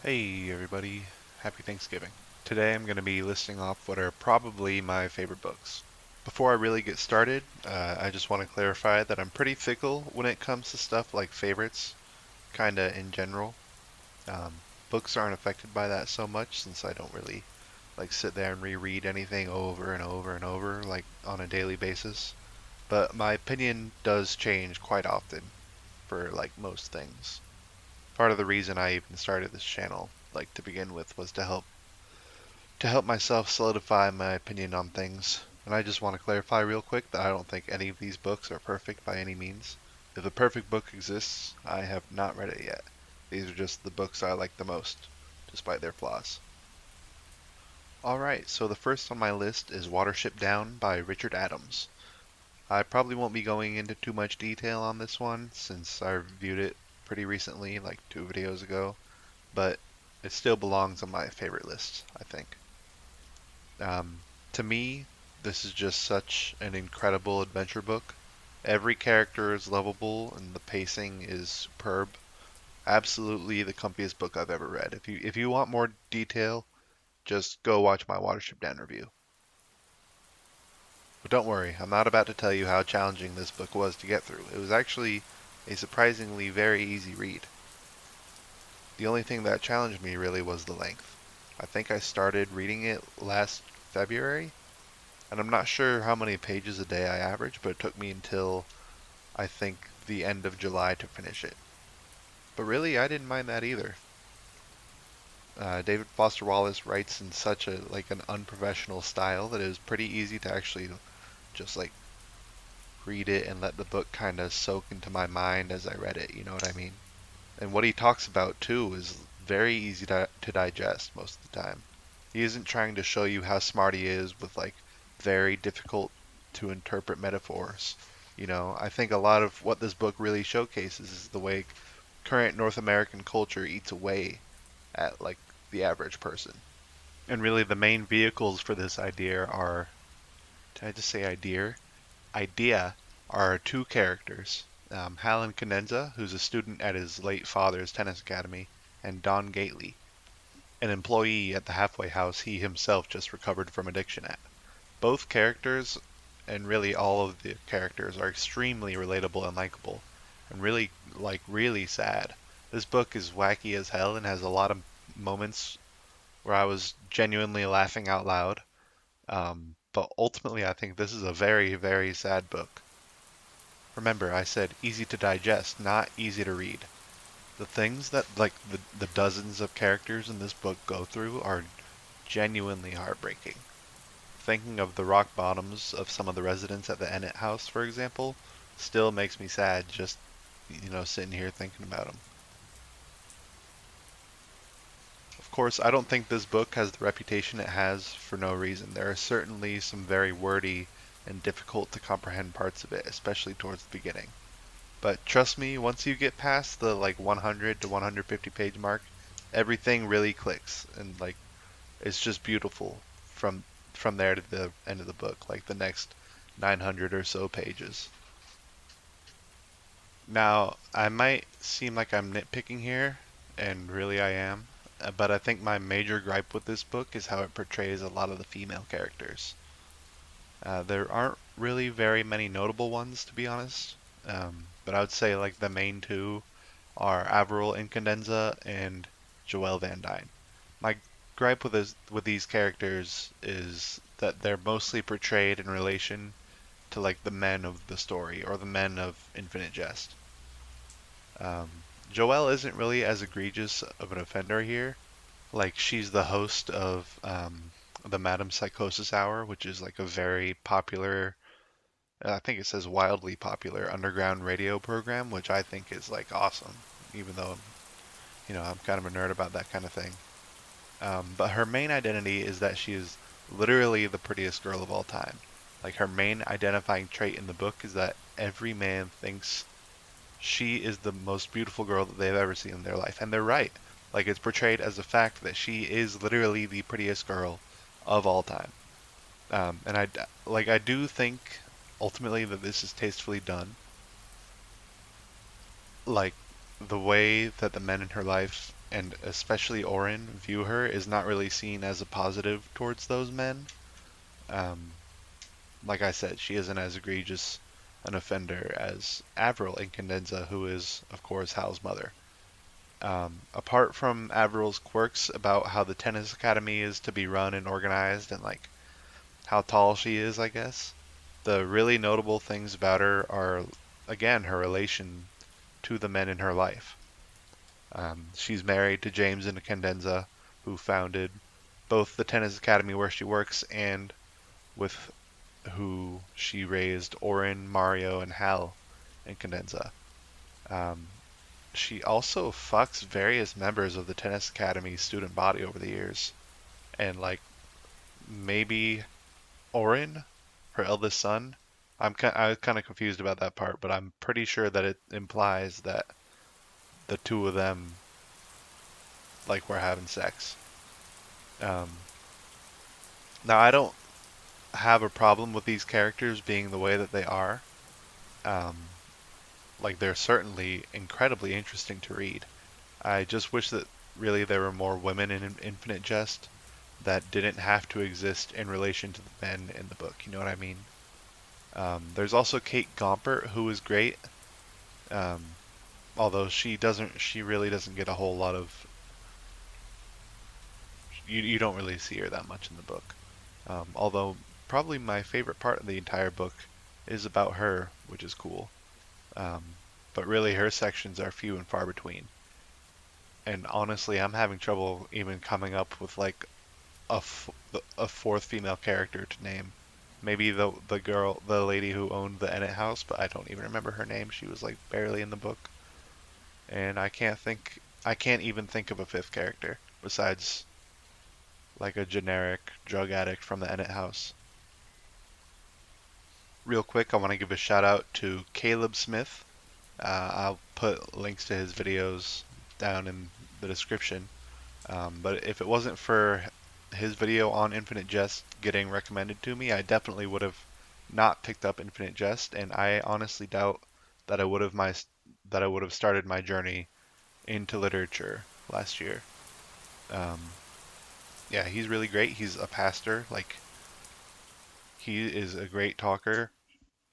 Hey everybody, happy Thanksgiving. Today I'm going to be listing off what are probably my favorite books. Before I really get started, I just want to clarify that I'm pretty fickle when it comes to stuff like favorites, kinda in general. Books aren't affected by that so much since I don't really like sit there and reread anything over and over and over like on a daily basis. But my opinion does change quite often for like most things. Part of the reason I even started this channel, like to begin with, was to help myself solidify my opinion on things. And I just want to clarify real quick that I don't think any of these books are perfect by any means. If a perfect book exists, I have not read it yet. These are just the books I like the most, despite their flaws. Alright, so the first on my list is Watership Down by Richard Adams. I probably won't be going into too much detail on this one since I reviewed it pretty recently, like 2 videos ago, but it still belongs on my favorite list, I think. Um, to me, this is just such an incredible adventure book. Every character is lovable and the pacing is superb. Absolutely the comfiest book I've ever read. If you want more detail, just go watch my Watership Down review. But don't worry, I'm not about to tell you how challenging this book was to get through. It was actually a surprisingly very easy read. The only thing that challenged me really was the length. I think I started reading it last February, and I'm not sure how many pages a day I average, but it took me until I think the end of July to finish it. But really, I didn't mind that either. David Foster Wallace writes in such a like an unprofessional style that it was pretty easy to actually just like read it and let the book kind of soak into my mind as I read it. You know what I mean? And what he talks about too is very easy to digest most of the time. He isn't trying to show you how smart he is with like very difficult to interpret metaphors. I think a lot of what this book really showcases is the way current North American culture eats away at like the average person. And really the main vehicles for this idea are, did I just say idea? Idea are two characters. Hallen Cadenza, who's a student at his late father's tennis academy, and Don Gately, an employee at the halfway house he himself just recovered from addiction at. Both characters, and really all of the characters, are extremely relatable and likable, and really sad. This book is wacky as hell and has a lot of moments where I was genuinely laughing out loud. But ultimately, I think this is a very, very sad book. Remember, I said easy to digest, not easy to read. The things that, like, the dozens of characters in this book go through are genuinely heartbreaking. Thinking of the rock bottoms of some of the residents at the Ennett house, for example, still makes me sad just, sitting here thinking about them. Of course, I don't think this book has the reputation it has for no reason. There are certainly some very wordy and difficult to comprehend parts of it, especially towards the beginning. But trust me, once you get past the like 100 to 150 page mark, everything really clicks and like it's just beautiful from there to the end of the book, like the next 900 or so pages. Now, I might seem like I'm nitpicking here, and really I am, but I think my major gripe with this book is how it portrays a lot of the female characters. There aren't really very many notable ones, to be honest, but I would say like the main two are Avril Incandenza and Joelle Van Dyne. My gripe with these characters is that they're mostly portrayed in relation to like the men of the story or the men of Infinite Jest. Um, Joelle isn't really as egregious of an offender here. Like she's the host of the Madam Psychosis Hour, which is like a very popular, I think it says wildly popular underground radio program, which I think is like awesome, even though I'm kind of a nerd about that kind of thing. But her main identity is that she is literally the prettiest girl of all time. Like her main identifying trait in the book is that every man thinks she is the most beautiful girl that they've ever seen in their life, and they're right. Like it's portrayed as a fact that she is literally the prettiest girl of all time. And I do think ultimately that this is tastefully done. Like the way that the men in her life and especially Orin, view her is not really seen as a positive towards those men. Um, like I said, she isn't as egregious an offender as Avril in Cadenza, who is, of course, Hal's mother. Apart from Avril's quirks about how the tennis academy is to be run and organized and like how tall she is, I guess, the really notable things about her are, again, her relation to the men in her life. She's married to James and Cadenza, who founded both the tennis academy where she works and with who she raised Orin, Mario, and Hal in Cadenza. Um, she also fucks various members of the tennis academy student body over the years, and like maybe Orin, her eldest son. I was kind of confused about that part, but I'm pretty sure that it implies that the two of them like were having sex. Um, Now I don't have a problem with these characters being the way that they are. Um, like they're certainly incredibly interesting to read. I just wish that really there were more women in Infinite Jest that didn't have to exist in relation to the men in the book. You know what I mean? There's also Kate Gompert, who is great. Um, Although she really doesn't get a whole lot of. You don't really see her that much in the book. Although probably my favorite part of the entire book is about her, which is cool. But really, her sections are few and far between. And honestly, I'm having trouble even coming up with like a fourth female character to name. Maybe the lady who owned the Ennett house, but I don't even remember her name. She was like barely in the book, and I can't even think of a fifth character besides like a generic drug addict from the Ennett house. Real quick, I want to give a shout out to Caleb Smith. I'll put links to his videos down in the description. But if it wasn't for his video on Infinite Jest getting recommended to me, I definitely would have not picked up Infinite Jest, and I honestly doubt that I would have started my journey into literature last year. Um, yeah, he's really great. He's a pastor. Like he is a great talker,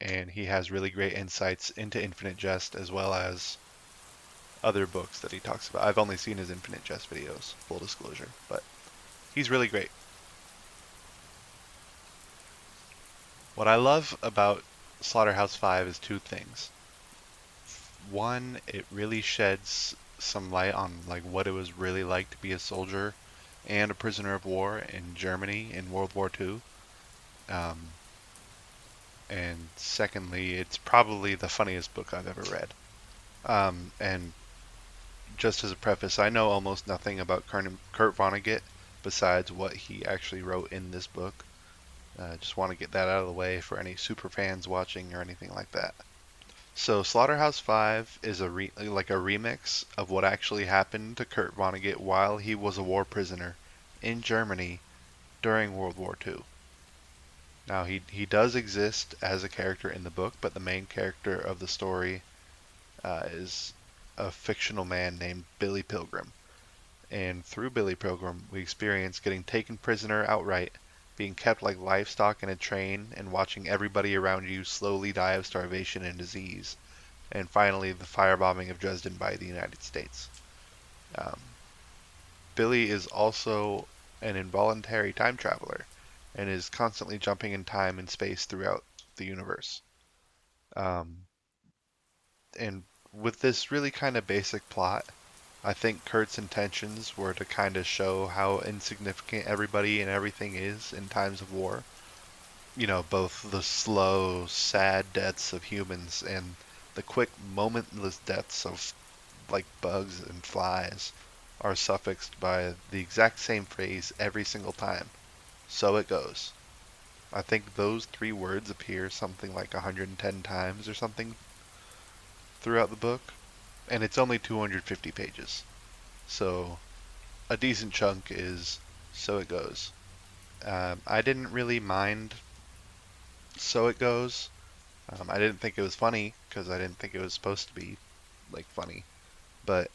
and he has really great insights into Infinite Jest as well as other books that he talks about. I've only seen his Infinite Jest videos, full disclosure, but he's really great. What I love about Slaughterhouse-Five is two things. One, it really sheds some light on like what it was really like to be a soldier and a prisoner of war in Germany in World War II. Um, and secondly, it's probably the funniest book I've ever read. And just as a preface, I know almost nothing about Kurt Vonnegut besides what he actually wrote in this book. Just want to get that out of the way for any super fans watching or anything like that. So Slaughterhouse-Five is like a remix of what actually happened to Kurt Vonnegut while he was a war prisoner in Germany during World War II. Now he does exist as a character in the book, but the main character of the story is a fictional man named Billy Pilgrim. And through Billy Pilgrim, we experience getting taken prisoner outright, being kept like livestock in a train, and watching everybody around you slowly die of starvation and disease, and finally the firebombing of Dresden by the United States. Um, Billy is also an involuntary time traveler and is constantly jumping in time and space throughout the universe. Um, and with this really kind of basic plot, I think Kurt's intentions were to kind of show how insignificant everybody and everything is in times of war. You know, both the slow, sad deaths of humans and the quick, momentless deaths of like bugs and flies are suffixed by the exact same phrase every single time. So it goes. I think those three words appear something like 110 times or something throughout the book, and it's only 250 pages. So a decent chunk is so it goes. I didn't really mind so it goes. I didn't think it was funny because I didn't think it was supposed to be like funny, but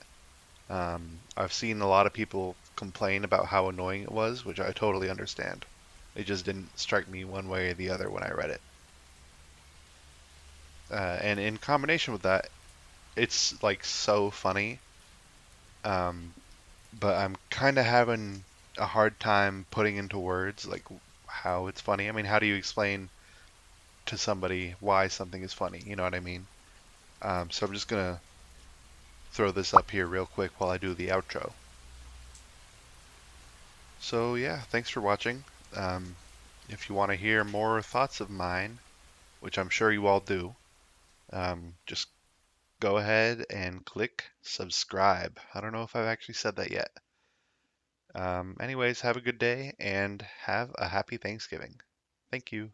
I've seen a lot of people complain about how annoying it was, which I totally understand. It just didn't strike me one way or the other when I read it. And in combination with that, it's like so funny. Um, but I'm kind of having a hard time putting into words like how it's funny. I mean, how do you explain to somebody why something is funny? You know what I mean? So I'm just gonna throw this up here real quick while I do the outro. So yeah, thanks for watching. Um, if you want to hear more thoughts of mine, which I'm sure you all do, just go ahead and click subscribe. I don't know if I've actually said that yet. Anyways, have a good day and have a happy Thanksgiving. Thank you.